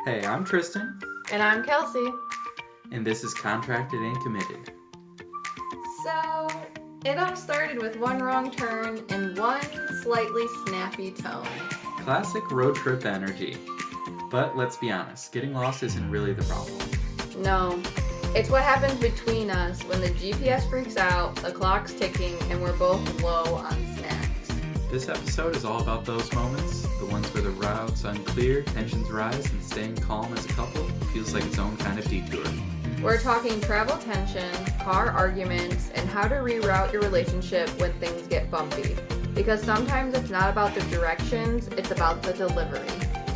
Hey, I'm Tristan, And I'm Kelsey. and this is Contracted and Committed. So, it all started with one wrong turn and one slightly snappy tone. Classic road trip energy. But let's be honest, getting lost isn't really the problem. No, it's what happens between us when the GPS freaks out, the clock's ticking, and we're both low on snacks. This episode is all about those moments, the ones where the route's unclear, tensions rise, and staying calm as a couple feels like its own kind of detour. We're talking travel tension, car arguments, and how to reroute your relationship when things get bumpy. Because sometimes it's not about the directions, it's about the delivery.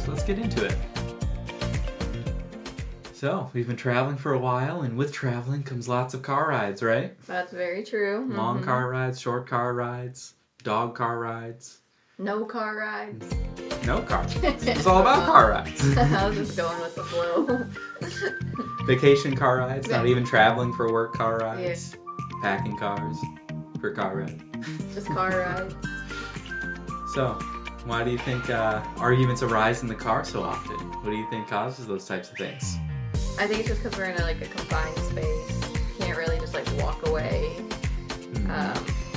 So let's get into it. So, we've been traveling for a while, and with traveling comes lots of car rides, right? That's very true. Long car rides, short car rides, dog car rides. No car rides. No car rides. It's all about car rides. I was just going with the flow. Vacation car rides, not even traveling for work car rides. Yeah. Packing cars for car rides. Just car rides. So, why do you think arguments arise in the car so often? What do you think causes those types of things? I think it's just because we're in a confined space. You can't really just walk away.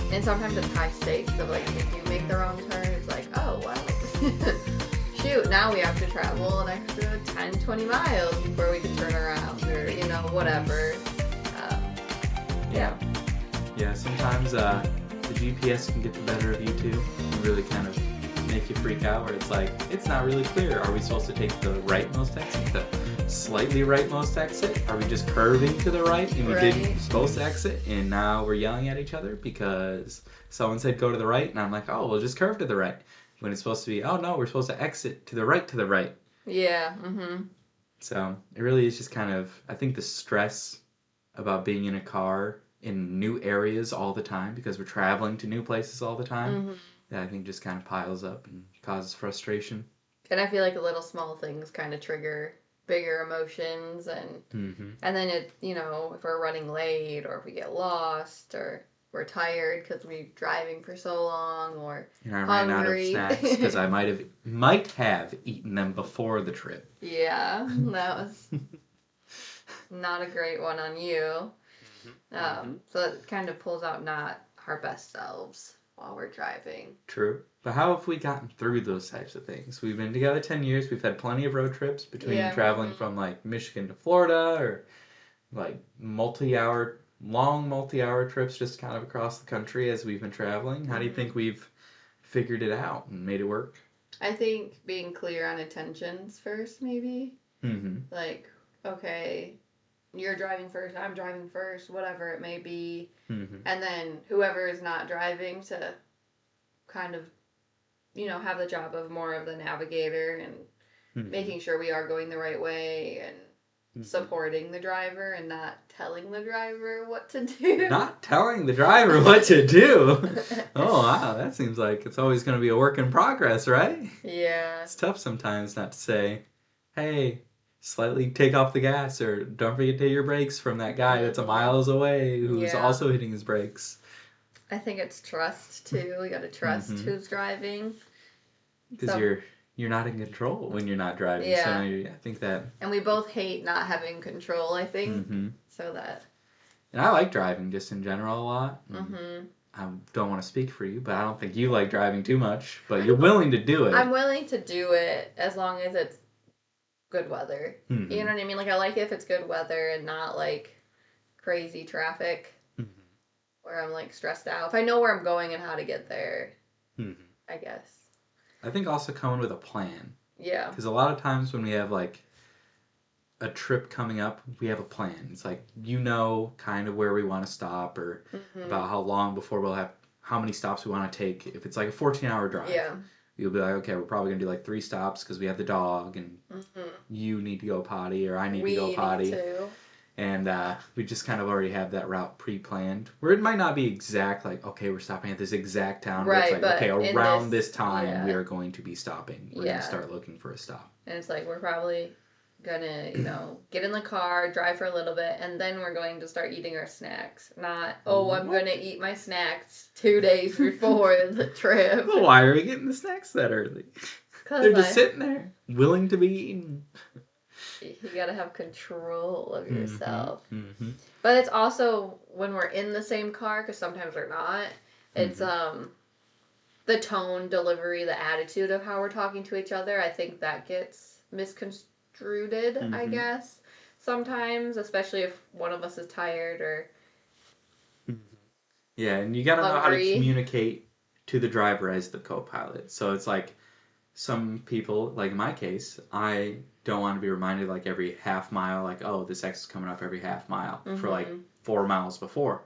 And sometimes it's high stakes. So if you make the wrong turn, it's like, oh well, shoot, now we have to travel an extra 10, 20 miles before we can turn around, or whatever. Yeah. Yeah, sometimes the GPS can get the better of you too. And really kind of make you freak out where it's like, it's not really clear. Are we supposed to take the rightmost exit, the slightly rightmost exit? Are we just curving to the right and we didn't supposed to exit? And now we're yelling at each other because someone said go to the right and I'm like, oh, we'll just curve to the right. When it's supposed to be, oh no, we're supposed to exit to the right. Yeah. So it really is just kind of, I think the stress about being in a car in new areas all the time because we're traveling to new places all the time, that I think just kind of piles up and causes frustration. And I feel like the little small things kind of trigger bigger emotions, and then if we're running late or if we get lost or we're tired because we're driving for so long or I ran hungry. out of snacks because I might have eaten them before the trip. Yeah, that was not a great one on you. So it kind of pulls out not our best selves while we're driving. True. But how have we gotten through those types of things? We've been together 10 years. We've had plenty of road trips between traveling from Michigan to Florida or long multi-hour trips just kind of across the country as we've been traveling. How do you think we've figured it out and made it work? I think being clear on intentions first, maybe. Okay, you're driving first, I'm driving first, whatever it may be. And then whoever is not driving to kind of, have the job of more of the navigator and making sure we are going the right way and supporting the driver and not telling the driver what to do. Not telling the driver what to do? Oh, wow. That seems like it's always going to be a work in progress, right? Yeah. It's tough sometimes not to say, hey, slightly take off the gas or don't forget to hit your brakes from that guy that's a miles away who's also hitting his brakes. I think it's trust, too. We got to trust who's driving. Because you're not in control when you're not driving. Yeah. So I think that... And we both hate not having control, I think. So that... And I like driving just in general a lot. I don't want to speak for you, but I don't think you like driving too much. But you're willing to do it. I'm willing to do it as long as it's good weather. You know what I mean? I like it if it's good weather and not crazy traffic where I'm stressed out. If I know where I'm going and how to get there, I guess. I think also coming with a plan. Yeah. Because a lot of times when we have a trip coming up, we have a plan. It's kind of where we want to stop or about how long before we'll have, how many stops we want to take. If it's a 14-hour drive. Yeah. You'll be okay, we're probably going to do 3 stops because we have the dog and you need to go potty or I need to go potty. And we just kind of already have that route pre-planned. Where it might not be exact, okay, we're stopping at this exact town. Right, but okay, around this time we are going to be stopping. We're going to start looking for a stop. And it's we're probably going to, get in the car, drive for a little bit, and then we're going to start eating our snacks. Not, I'm going to eat my snacks 2 days before the trip. Well, why are we getting the snacks that early? They're just sitting there, willing to be eaten. You gotta have control of yourself. Mm-hmm. But it's also when we're in the same car, because sometimes we're not. It's the tone, delivery, the attitude of how we're talking to each other. I think that gets misconstrued, I guess, sometimes, especially if one of us is tired or Yeah, and you gotta know how to hungry. communicate to the driver as the co-pilot. So it's like some people, like in my case, I don't want to be reminded like every half mile, like, oh, this X is coming up every half mile for like 4 miles before.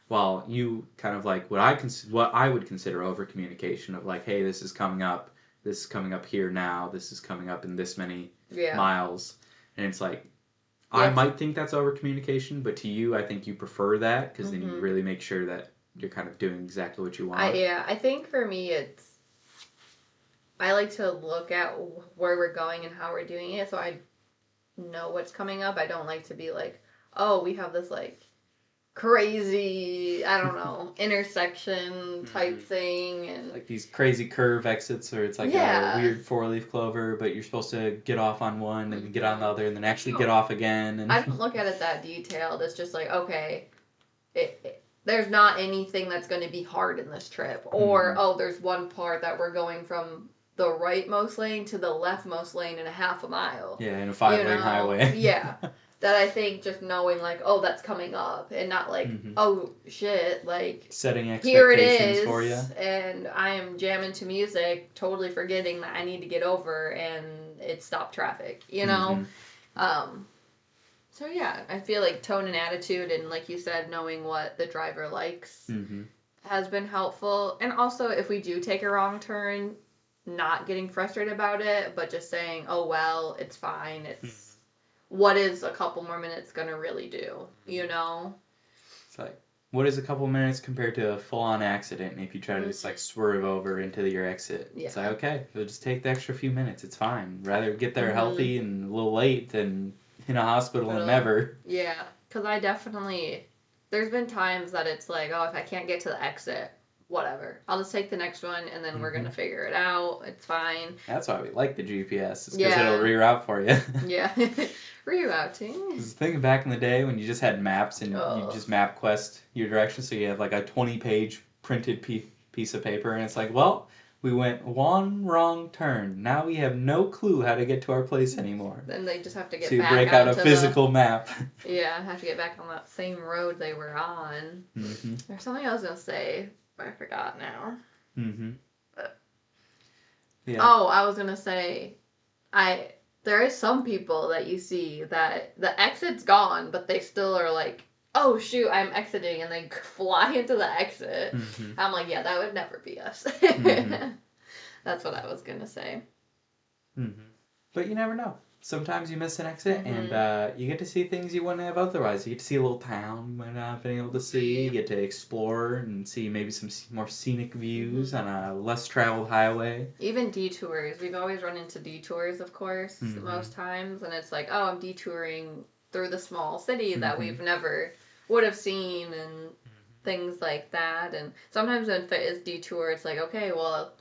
While you kind of like what I would consider over communication of like, hey, this is coming up here now, this is coming up in this many miles, and it's like I might think that's over communication, but to you, I think you prefer that because then you really make sure that you're kind of doing exactly what you want. I think for me I like to look at where we're going and how we're doing it, so I know what's coming up. I don't like to be like, oh, we have this like crazy, I don't know, intersection type thing, and like these crazy curve exits, or it's like a weird 4-leaf clover, but you're supposed to get off on one and get on the other, and then actually get off again. And I don't look at it that detailed. It's just like, okay, there's not anything that's going to be hard in this trip, or oh, there's one part that we're going from the rightmost lane to the leftmost lane in a half a mile. Yeah, in a 5-lane highway. Yeah. That I think just knowing like, oh, that's coming up, and not like, oh shit, like setting expectations here it is, for you, and I am jamming to music, totally forgetting that I need to get over, and it stopped traffic, you know. So yeah, I feel like tone and attitude, and like you said, knowing what the driver likes has been helpful, and also if we do take a wrong turn, not getting frustrated about it, but just saying, oh well, it's fine, it's what is a couple more minutes gonna really do, you know? It's like, what is a couple minutes compared to a full-on accident? And if you try to just like swerve over into your exit, it's like, okay, we'll just take the extra few minutes, it's fine. Rather get there healthy and a little late than in a hospital and never. Yeah, because I definitely, there's been times that it's like, oh, if I can't get to the exit, whatever. I'll just take the next one, and then we're going to figure it out. It's fine. That's why we like the GPS, is because it'll reroute for you. Yeah. Rerouting. Thinking back in the day when you just had maps and you just map quest your direction, so you have like a 20-page printed piece of paper, and it's like, well, we went one wrong turn. Now we have no clue how to get to our place anymore. Then they just have to get back. So you break out a physical map. Yeah, have to get back on that same road they were on. There's something I was going to say, but I forgot now. But, yeah. Oh, I was going to say, there is some people that you see that the exit's gone, but they still are like, oh shoot, I'm exiting, and they fly into the exit. I'm like, yeah, that would never be us. That's what I was gonna say. But you never know. Sometimes you miss an exit, and you get to see things you wouldn't have otherwise. You get to see a little town you might not have been able to see. You get to explore and see maybe some more scenic views on a less traveled highway. Even detours. We've always run into detours, of course, most times, and it's like, oh, I'm detouring through the small city that we've never would have seen, and things like that. And sometimes when it is detour, it's like, okay, well,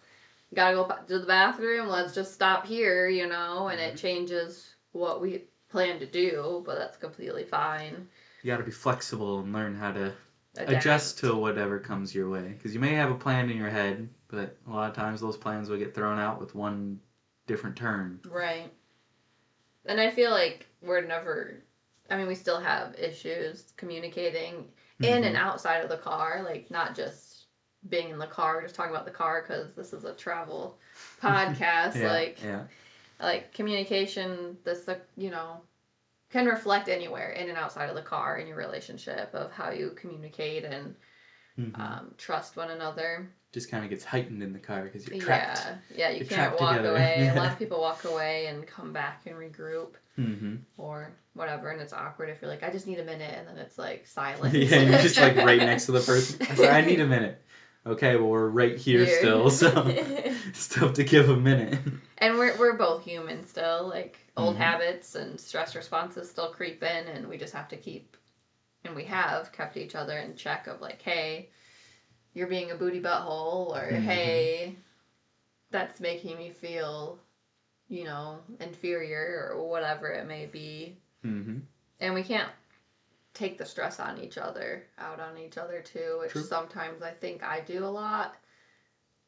gotta go to the bathroom, let's just stop here, you know, and it changes what we plan to do, but that's completely fine. You gotta be flexible and learn how to adjust to whatever comes your way, because you may have a plan in your head, but a lot of times those plans will get thrown out with one different turn. Right. And I feel like we still have issues communicating in and outside of the car, like not just being in the car, we're just talking about the car because this is a travel podcast. Like communication, can reflect anywhere in and outside of the car in your relationship of how you communicate and trust one another. Just kind of gets heightened in the car because you're trapped. Yeah, you can't walk away. A lot of people walk away and come back and regroup or whatever, and it's awkward if you're like, I just need a minute, and then it's like silent. Yeah, you're just like right next to the person. I said, I need a minute. Okay, well, we're right here still, so still have to give a minute. And we're both human still, like old habits and stress responses still creep in, and we just have to we have kept each other in check of like, hey, you're being a booty butthole, or hey, that's making me feel, inferior or whatever it may be. Mm-hmm. And we can't take the stress out on each other too, which True. sometimes I think I do a lot.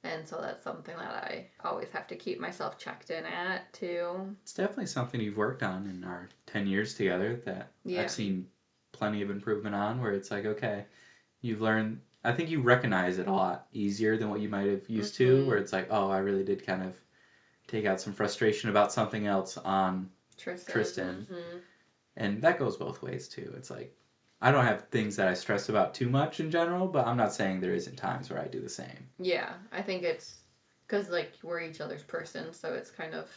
And so that's something that I always have to keep myself checked in at too. It's definitely something you've worked on in our 10 years together that I've seen plenty of improvement on, where it's like, okay, you've learned, I think you recognize it a lot easier than what you might have used to, where it's like, oh, I really did kind of take out some frustration about something else on Tristan. Mm-hmm. And that goes both ways too. It's like, I don't have things that I stress about too much in general, but I'm not saying there isn't times where I do the same. Yeah, I think it's because, like, we're each other's person, so it's kind of,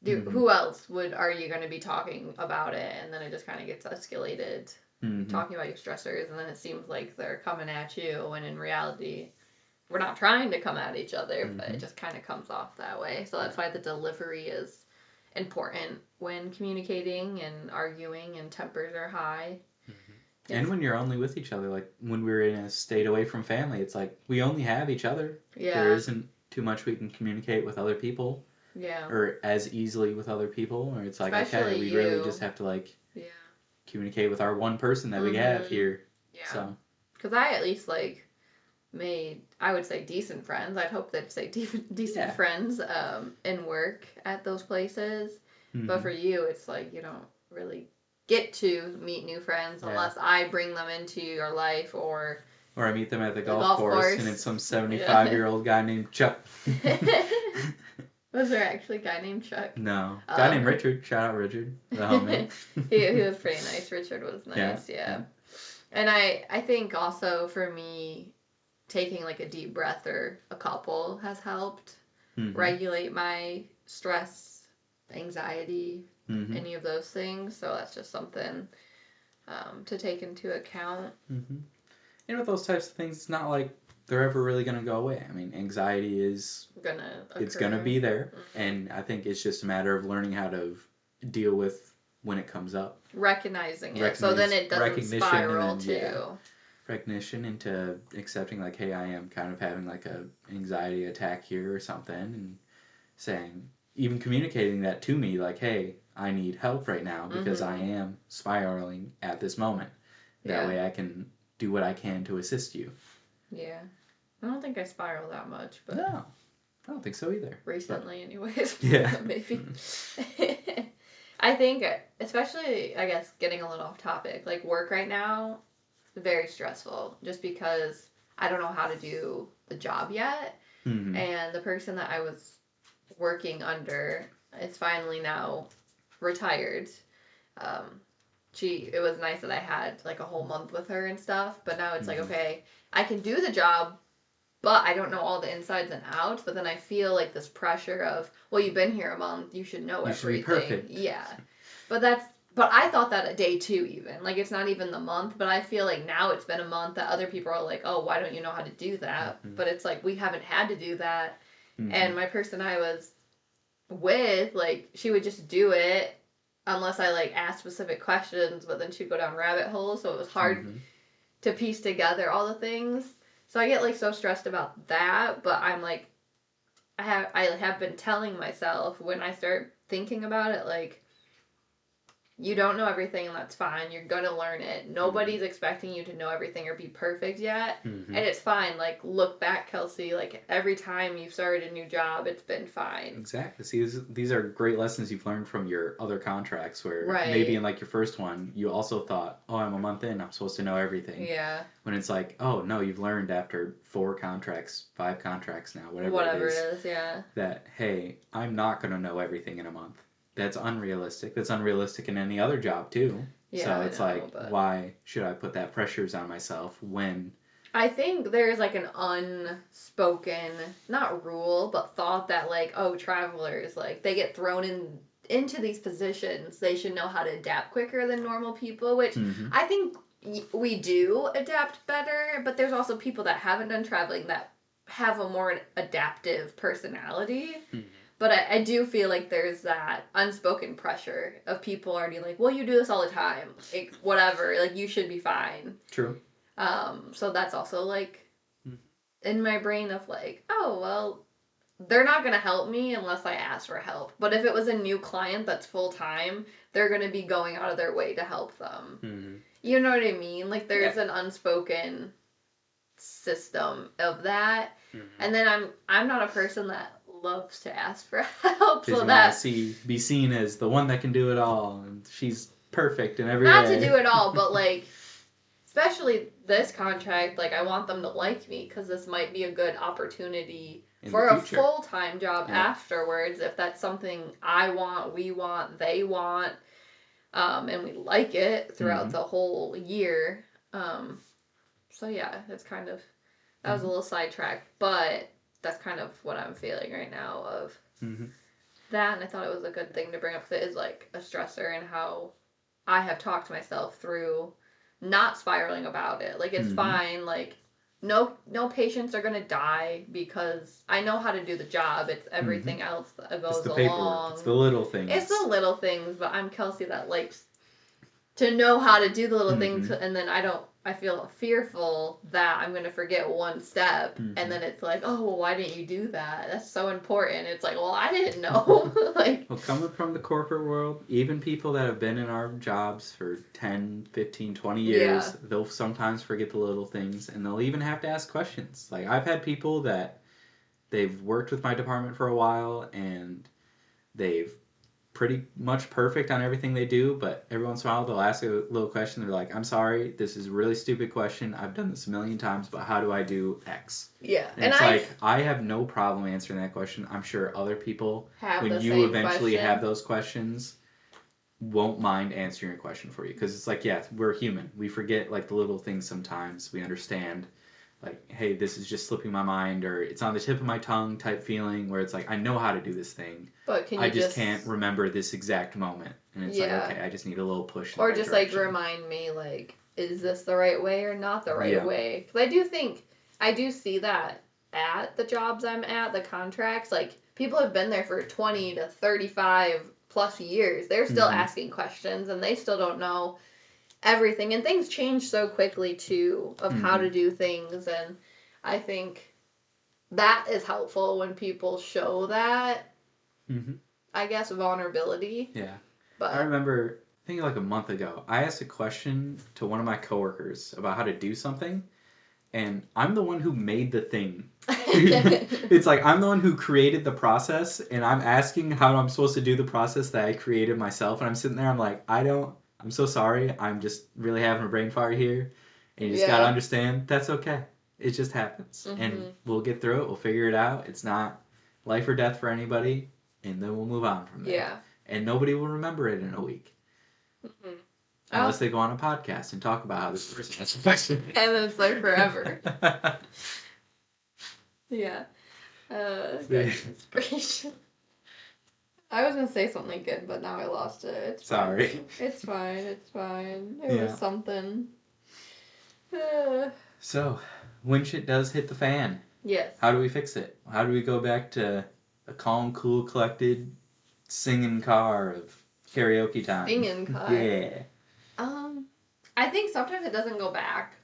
who else are you going to be talking about it? And then it just kind of gets escalated, talking about your stressors, and then it seems like they're coming at you, and in reality, we're not trying to come at each other, but it just kind of comes off that way. So that's why the delivery is important when communicating and arguing and tempers are high. And when you're only with each other, like when we're in a state away from family, it's like we only have each other. Yeah. There isn't too much we can communicate with other people. Yeah. Or as easily with other people. Or it's like, especially okay, we really just have to like communicate with our one person that we have here. Yeah. So. Because I at least like made, I would say, decent friends. I'd hope they'd say decent friends in work at those places. But for you, it's like you don't really get to meet new friends unless I bring them into your life, or I meet them at the golf course and it's some 75-year-old guy named Chuck. Was there actually a guy named Chuck? No. A guy named Richard. Shout out Richard, the homie. he was pretty nice. Richard was nice, yeah. And I think also for me, taking like a deep breath or a couple has helped regulate my stress, anxiety, any of those things. So that's just something to take into account. And with those types of things, it's not like they're ever really going to go away. I mean, anxiety is it's going to be there. And I think it's just a matter of learning how to deal with when it comes up. Recognizing it. So then it doesn't spiral too. Yeah, recognition into accepting like, hey, I am kind of having like a anxiety attack here or something, and saying, even communicating that to me, like, hey, I need help right now because I am spiraling at this moment. That way I can do what I can to assist you. Yeah. I don't think I spiral that much, but... No, I don't think so either. Recently, anyways. Yeah. Maybe. I think, especially, I guess, getting a little off topic, like, work right now, very stressful, just because I don't know how to do the job yet, and the person that I was working under is finally now retired. It was nice that I had like a whole month with her and stuff, but now it's like, okay, I can do the job, but I don't know all the insides and outs. But then I feel like this pressure of, well, you've been here a month, you should know everything. You should be perfect. Yeah, but I thought that at day 2 even, like it's not even the month, but I feel like now it's been a month that other people are like, oh, why don't you know how to do that? But it's like we haven't had to do that, and my person I was with, like, she would just do it unless I like asked specific questions, but then she'd go down rabbit holes, so it was hard to piece together all the things. So I get like so stressed about that, but I'm like, I have been telling myself when I start thinking about it, like, you don't know everything, and that's fine. You're gonna learn it. Nobody's expecting you to know everything or be perfect yet, and it's fine. Like, look back, Kelsey. Like, every time you've started a new job, it's been fine. Exactly. See, these are great lessons you've learned from your other contracts, where maybe in like your first one, you also thought, oh, I'm a month in, I'm supposed to know everything. Yeah. When it's like, oh no, you've learned after 4 contracts, 5 contracts now, whatever it is, yeah. That, hey, I'm not gonna know everything in a month. That's unrealistic. That's unrealistic in any other job, too. Yeah, so it's why should I put that pressures on myself when... I think there's, like, an unspoken, not rule, but thought that, like, oh, travelers, like, they get thrown into these positions. They should know how to adapt quicker than normal people, which I think we do adapt better, but there's also people that haven't done traveling that have a more adaptive personality. But I do feel like there's that unspoken pressure of people already like, well, you do this all the time. Like, whatever. Like, you should be fine. True. So that's also, like, in my brain of, like, oh, well, they're not going to help me unless I ask for help. But if it was a new client that's full-time, they're going to be going out of their way to help them. Mm-hmm. You know what I mean? Like, there's an unspoken system of that. Mm-hmm. And then I'm not a person that loves to ask for help. So that be seen as the one that can do it all, and she's perfect in every way. Not to do it all, but like, especially this contract, like I want them to like me because this might be a good opportunity for a full-time job afterwards if that's something I want, we want, they want, and we like it throughout the whole year. So yeah, it's kind of, that was a little sidetracked, but that's kind of what I'm feeling right now of that, and I thought it was a good thing to bring up because it is like a stressor and how I have talked myself through not spiraling about it. Like, it's fine, like, no patients are gonna die because I know how to do the job. It's everything else that goes along. It's the little things. It's the little things, but I'm Kelsey that likes to know how to do the little things, and then I feel fearful that I'm gonna forget one step, and then it's like, oh, well, why didn't you do that? That's so important. It's like, well, I didn't know. Like, well, coming from the corporate world, even people that have been in our jobs for 10, 15, 20 years, they'll sometimes forget the little things, and they'll even have to ask questions. Like, I've had people that they've worked with my department for a while, and they've pretty much perfect on everything they do, but every once in a while they'll ask a little question. They're like, I'm sorry, this is a really stupid question. I've done this a million times, but how do I do X? Yeah. And it's like, I have no problem answering that question. I'm sure other people, when you eventually have those questions, won't mind answering your question for you. Because it's like, yeah, we're human. We forget like the little things sometimes. We understand. Like, hey, this is just slipping my mind, or it's on the tip of my tongue type feeling where it's like, I know how to do this thing, but I just can't remember this exact moment. And it's like, okay, I just need a little push. Or just like remind me, like, is this the right way or not the right way? Because I do see that at the jobs I'm at, the contracts, like, people have been there for 20 to 35 plus years. They're still asking questions, and they still don't know everything, and things change so quickly too of how to do things, and I think that is helpful when people show that I guess vulnerability. But I remember, I think like a month ago, I asked a question to one of my coworkers about how to do something, and I'm the one who made the thing. It's like, I'm the one who created the process, and I'm asking how I'm supposed to do the process that I created myself, and I'm sitting there, I'm like, I'm so sorry. I'm just really having a brain fart here. And you just got to understand, that's okay. It just happens. And we'll get through it. We'll figure it out. It's not life or death for anybody. And then we'll move on from there. Yeah. And nobody will remember it in a week. Unless they go on a podcast and talk about how this person has affected me. And then it's like forever. Yeah. Good inspiration. I was going to say something good, but now I lost it. It's Sorry. Fine. It's fine. It's fine. It was something. So, when shit does hit the fan. Yes. How do we fix it? How do we go back to a calm, cool, collected, singing car of karaoke time? Singing car. Yeah. I think sometimes it doesn't go back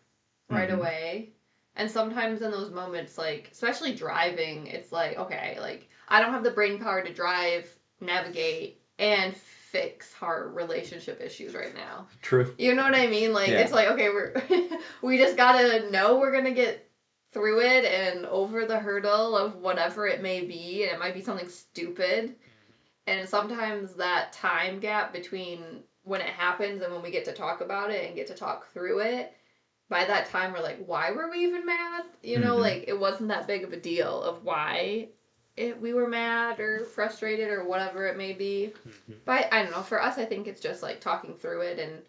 right away. And sometimes in those moments, like, especially driving, it's like, okay, like, I don't have the brain power to drive, navigate, and fix hard relationship issues right now. True. You know what I mean? Like, it's like, okay, we just gotta know we're gonna get through it and over the hurdle of whatever it may be, and it might be something stupid. And sometimes that time gap between when it happens and when we get to talk about it and get to talk through it, by that time we're like, why were we even mad? You know, like, it wasn't that big of a deal of why we were mad or frustrated or whatever it may be. But I don't know, for us I think it's just like talking through it, and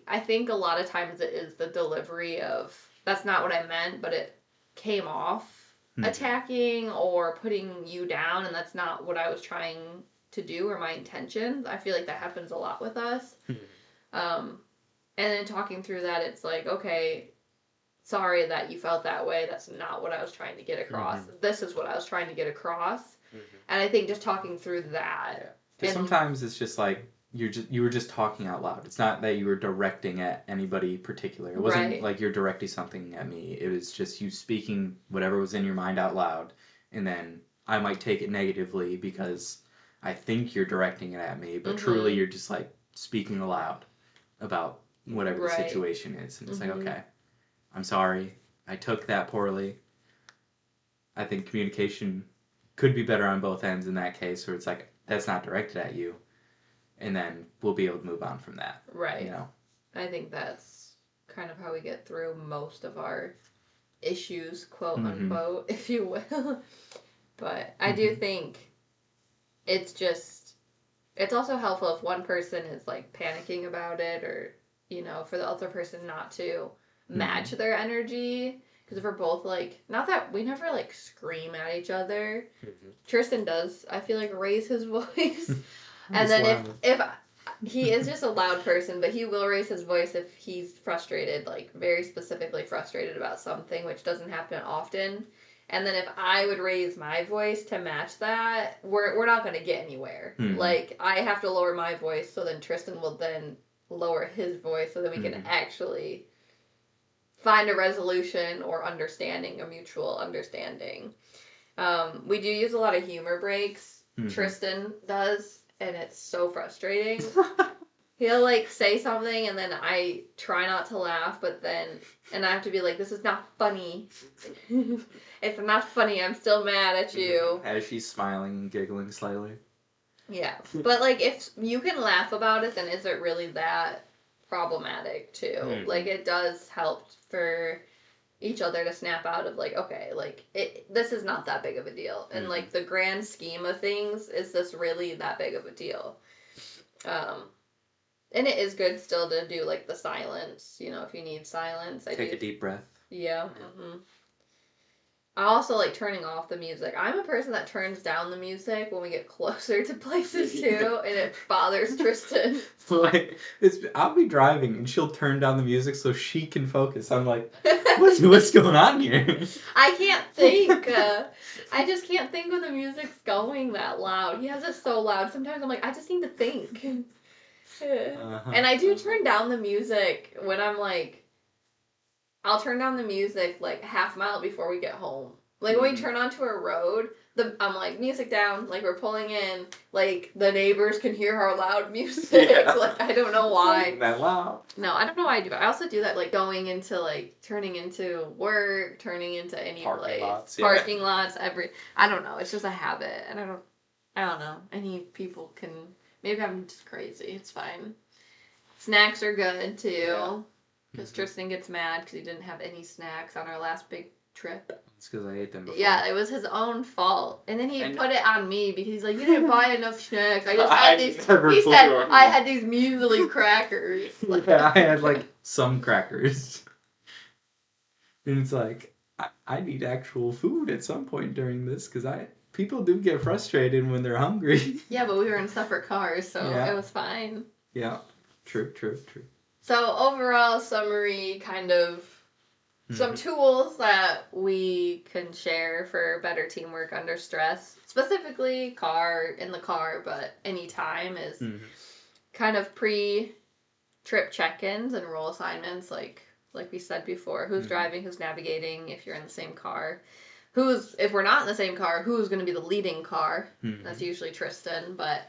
I think a lot of times it is the delivery of, that's not what I meant, but it came off attacking or putting you down, and that's not what I was trying to do or my intentions. I feel like that happens a lot with us. And then talking through that, it's like, okay, sorry that you felt that way. That's not what I was trying to get across. This is what I was trying to get across. And I think just talking through that. Because sometimes it's just like, you were just talking out loud. It's not that you were directing at anybody particular. It wasn't like you're directing something at me. It was just you speaking whatever was in your mind out loud. And then I might take it negatively because I think you're directing it at me, but truly you're just like speaking aloud about whatever the situation is. And it's like, okay, I'm sorry. I took that poorly. I think communication could be better on both ends in that case, where it's like, that's not directed at you. And then we'll be able to move on from that. Right. You know? I think that's kind of how we get through most of our issues, quote unquote, if you will. But I do think it's also helpful if one person is like panicking about it, or, you know, for the other person not to match their energy. Because if we're both like, not that we never like scream at each other. Tristan does, I feel like, raise his voice. And then if he is just a loud person, but he will raise his voice if he's frustrated, like very specifically frustrated about something, which doesn't happen often. And then if I would raise my voice to match that, we're not going to get anywhere. Like, I have to lower my voice, so then Tristan will then lower his voice, so that we can actually find a resolution or understanding, a mutual understanding. We do use a lot of humor breaks. Tristan does, and it's so frustrating. He'll, like, say something, and then I try not to laugh, and I have to be like, this is not funny. It's not funny, I'm still mad at you. As she's smiling and giggling slightly. Yeah, but, like, if you can laugh about it, then is it really that problematic, too? Like, it does help for each other to snap out of, like, okay, like, this is not that big of a deal. And, like, the grand scheme of things, is this really that big of a deal? And it is good still to do, like, the silence, you know, if you need silence. Take a deep breath. Yeah. I also like turning off the music. I'm a person that turns down the music when we get closer to places, too, and it bothers Tristan. Like, I'll be driving, and she'll turn down the music so she can focus. I'm like, what's going on here? I can't think. I just can't think when the music's going that loud. He has it so loud. Sometimes I'm like, I just need to think. And I do turn down the music when I'm like, I'll turn down the music like half mile before we get home. Like when we turn onto a road, I'm like, music down, like we're pulling in, like the neighbors can hear our loud music. Yeah. Like I don't know why. That loud. No, I don't know why I do it. I also do that like going into like turning into work, turning into any parking lots, parking lots, I don't know. It's just a habit, and I don't know. Any people can. Maybe I'm just crazy. It's fine. Snacks are good too. Yeah. Because Tristan gets mad because he didn't have any snacks on our last big trip. It's because I ate them before. Yeah, it was his own fault. And then he put it on me because he's like, you didn't buy enough snacks. I just had these... He said, I had these measly crackers. Yeah, I had like some crackers. And it's like, I need actual food at some point during this because people do get frustrated when they're hungry. Yeah, but we were in separate cars, so it was fine. Yeah, true. So overall summary, kind of some tools that we can share for better teamwork under stress. Specifically in the car, but anytime is kind of pre-trip check-ins and role assignments, like we said before. Who's driving, who's navigating, if you're in the same car. If we're not in the same car, who's going to be the leading car? That's usually Tristan, but,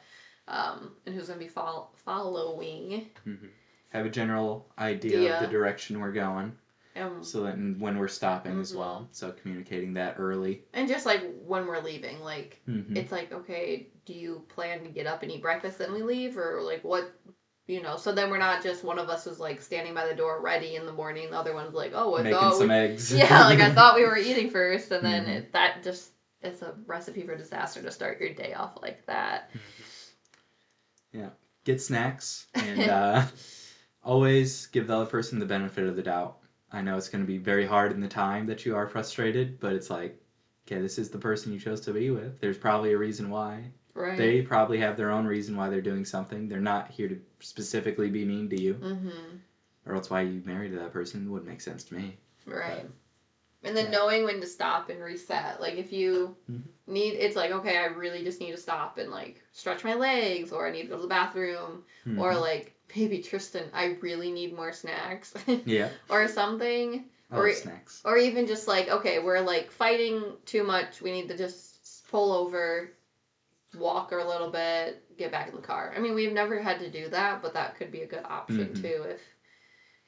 and who's going to be following. Have a general idea of the direction we're going. So that when we're stopping as well. So communicating that early. And just like when we're leaving, like, it's like, okay, do you plan to get up and eat breakfast then we leave? Or like what, you know, so then we're not just one of us is like standing by the door ready in the morning. The other one's like, making some eggs. Yeah, like I thought we were eating first. And then it's a recipe for disaster to start your day off like that. Yeah. Get snacks and always give the other person the benefit of the doubt. I know it's going to be very hard in the time that you are frustrated, but it's like, okay, this is the person you chose to be with. There's probably a reason why. Right. They probably have their own reason why they're doing something. They're not here to specifically be mean to you. Or else why you married that person wouldn't make sense to me. Right. And then knowing when to stop and reset. Like, if you need... It's like, okay, I really just need to stop and, like, stretch my legs, or I need to go to the bathroom, or, like, baby Tristan, I really need more snacks. Yeah. Or something. Or snacks. Or even just, like, okay, we're, like, fighting too much. We need to just pull over, walk a little bit, get back in the car. I mean, we've never had to do that, but that could be a good option too if,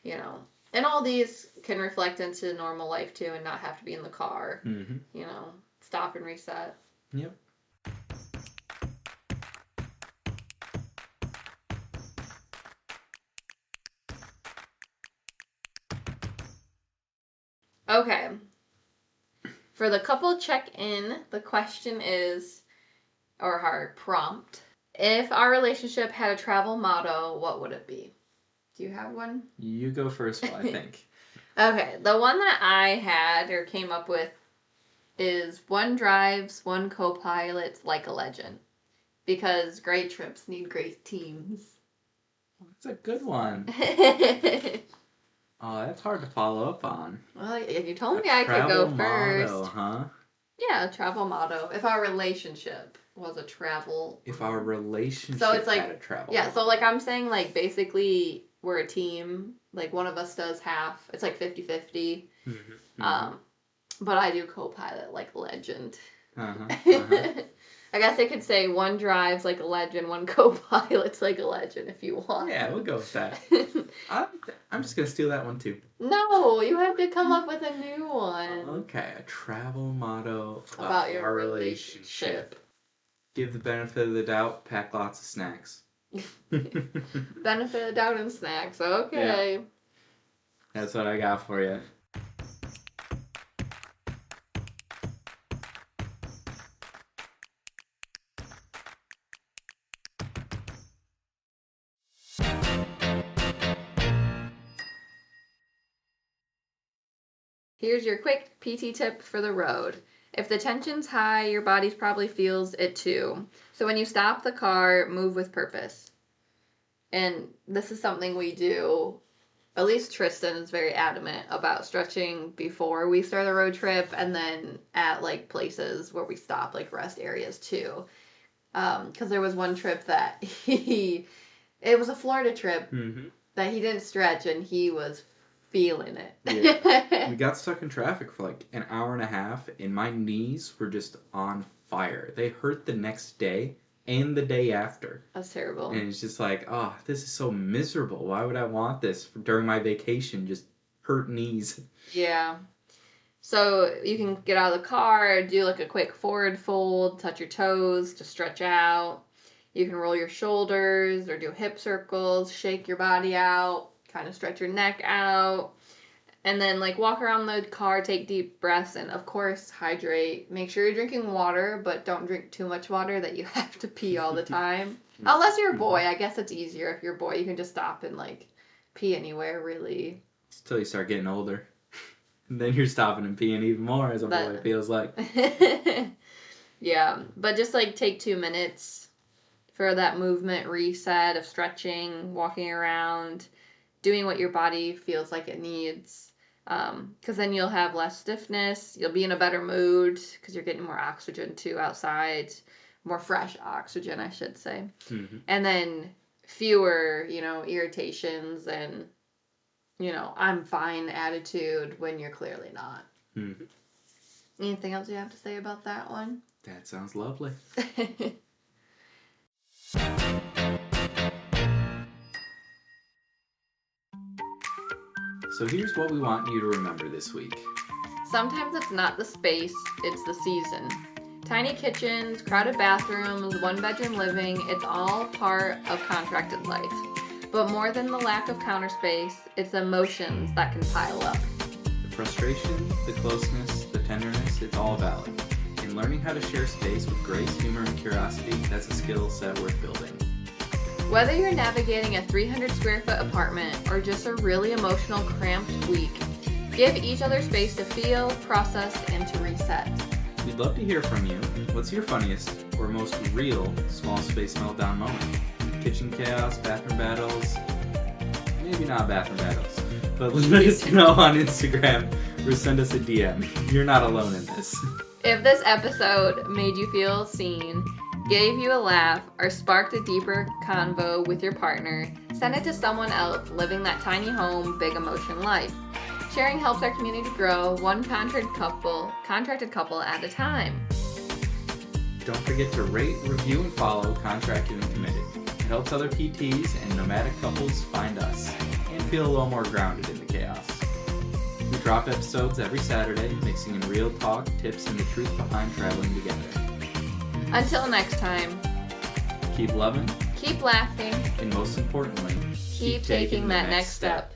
you know. And all these can reflect into normal life too and not have to be in the car. You know, stop and reset. Yep. Okay. For the couple check-in, the question is, or our prompt, if our relationship had a travel motto, what would it be? Do you have one? You go first while I think. Okay, the one that I had or came up with is one drives, one co-pilots like a legend. Because great trips need great teams. That's a good one. Oh, that's hard to follow up on. Well, you told me I could go first. Motto, huh? Yeah, a travel motto. If our relationship was a travel... If our relationship so it's like, had a travel yeah, motto. so like I'm saying, like, basically we're a team. Like, one of us does half. It's like 50-50. But I do co-pilot like a legend. I guess I could say one drives like a legend, one co-pilots like a legend if you want. Yeah, we'll go with that. I'm just going to steal that one too. No, you have to come up with a new one. Okay, a travel motto about your relationship. Give the benefit of the doubt, pack lots of snacks. Benefit of the doubt and snacks, okay. Yeah. That's what I got for you. Here's your quick PT tip for the road. If the tension's high, your body probably feels it too. So when you stop the car, move with purpose. And this is something we do. At least Tristan is very adamant about stretching before we start a road trip and then at like places where we stop, like rest areas too. Because there was one trip that it was a Florida trip that he didn't stretch and he was feeling it. Yeah. We got stuck in traffic for like an hour and a half and my knees were just on fire. They hurt the next day and the day after. That's terrible. And it's just like, oh, this is so miserable. Why would I want this during my vacation? Just hurt knees. Yeah. So you can get out of the car, do like a quick forward fold, touch your toes to stretch out. You can roll your shoulders or do hip circles, shake your body out, kind of stretch your neck out. And then like walk around the car, take deep breaths, and of course hydrate. Make sure you're drinking water, but don't drink too much water that you have to pee all the time. Unless you're a boy, I guess it's easier. If you're a boy, you can just stop and like pee anywhere, really. Until you start getting older. And then you're stopping and peeing even more, as a boy feels like. Yeah, but just like take 2 minutes for that movement reset of stretching, walking around, doing what your body feels like it needs. Because then you'll have less stiffness, you'll be in a better mood because you're getting more oxygen too outside, more fresh oxygen, I should say. And then fewer, irritations and, I'm fine attitude when you're clearly not. Anything else you have to say about that one? That sounds lovely. So here's what we want you to remember this week. Sometimes it's not the space, it's the season. Tiny kitchens, crowded bathrooms, one-bedroom living, it's all part of contracted life. But more than the lack of counter space, it's the emotions that can pile up. The frustration, the closeness, the tenderness, it's all valid. And learning how to share space with grace, humor, and curiosity, that's a skill set worth building. Whether you're navigating a 300 square foot apartment or just a really emotional, cramped week, give each other space to feel, process, and to reset. We'd love to hear from you. What's your funniest or most real small space meltdown moment? Kitchen chaos, bathroom battles? Maybe not bathroom battles. But let us know on Instagram or send us a DM. You're not alone in this. If this episode made you feel seen, gave you a laugh, or sparked a deeper convo with your partner, send it to someone else living that tiny home, big emotion life. Sharing helps our community grow, one contracted couple at a time. Don't forget to rate, review, and follow Contracted and Committed. It helps other PTs and nomadic couples find us and feel a little more grounded in the chaos. We drop episodes every Saturday, mixing in real talk, tips, and the truth behind traveling together. Until next time, keep loving, keep laughing, and most importantly, keep taking that next step.